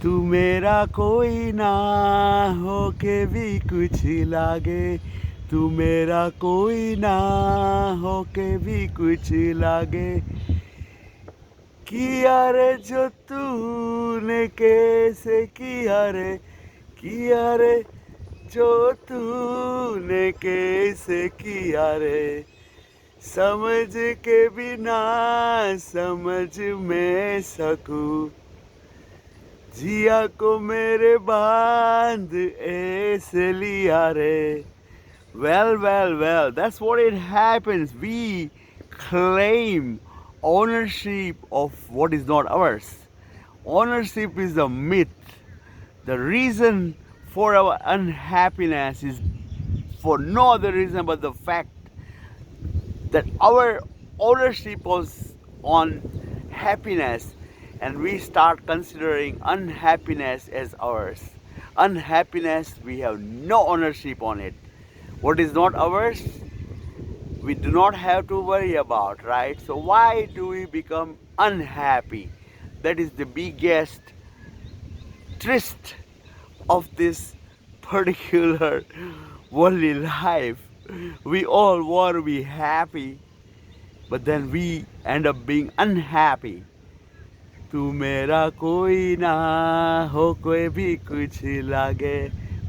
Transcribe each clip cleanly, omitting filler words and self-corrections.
तू मेरा कोई ना हो के भी कुछ लागे, तू मेरा कोई ना हो के भी कुछ लागे, किया रे जो तूने कैसे किया रे, किया रे जो तूने कैसे किया रे, समझ के बिना समझ में सकूं, जिया को मेरे बांध ऐसे लिया रे. Well, that's what it happens. We claim ownership of what is not ours. Ownership is a myth. The reason for our unhappiness is for no other reason but the fact that our ownership was on happiness, and we start considering unhappiness as ours. Unhappiness, we have no ownership on it. What is not ours, we do not have to worry about, right? So why do we become unhappy? That is the biggest twist of this particular worldly life. We all want to be happy, but then we end up being unhappy. तू मेरा कोई ना हो कोई भी कुछ लागे.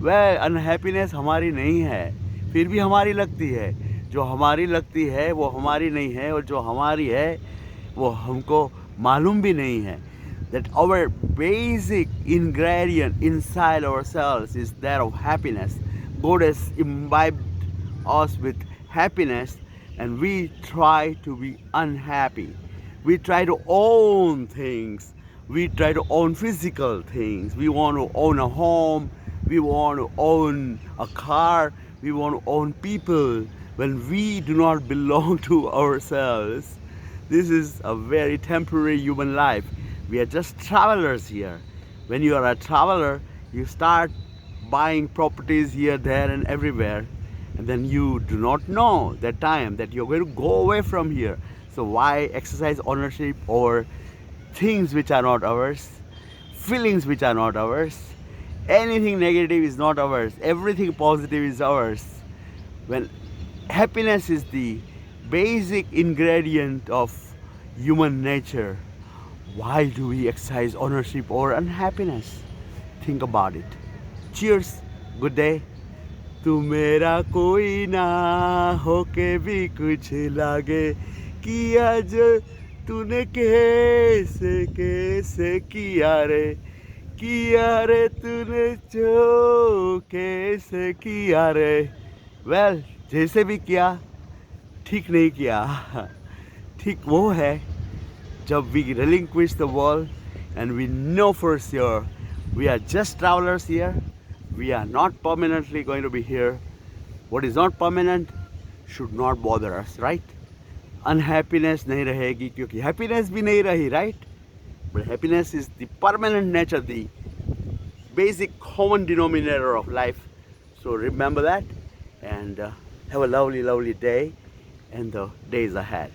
वह अनहैप्पीनेस हमारी नहीं है, फिर भी हमारी लगती है. जो हमारी लगती है वो हमारी नहीं है, और जो हमारी है वो हमको मालूम भी नहीं है. That our basic ingredient inside ourselves is that of happiness. God has imbibed us with happiness, and we try to be unhappy. We try to own things. We try to own physical things. We want to own a home. We want to own a car. We want to own people when we do not belong to ourselves. This is a very temporary human life. We are just travelers here. When you are a traveler, you start buying properties here, there, and everywhere. And then you do not know that time that you're going to go away from here. So why exercise ownership over things which are not ours, feelings which are not ours? Anything negative is not ours. Everything positive is ours. When happiness is the basic ingredient of human nature, why do we exercise ownership over unhappiness? Think about it. Cheers. Good day. तू मेरा कोई ना हो के भी कुछ लागे, किया जो तूने कैसे कैसे किया रे, किया रे तूने जो कैसे किया रे. वेल, जैसे भी किया ठीक नहीं किया. ठीक वो है जब we relinquish the world and we know for sure we are just travelers here. We are not permanently going to be here. What is not permanent should not bother us, right? Unhappiness नहीं रहेगी क्योंकि happiness भी नहीं रही, right? But happiness is the permanent nature, the basic common denominator of life. So remember that, and have a lovely, lovely day and the days ahead.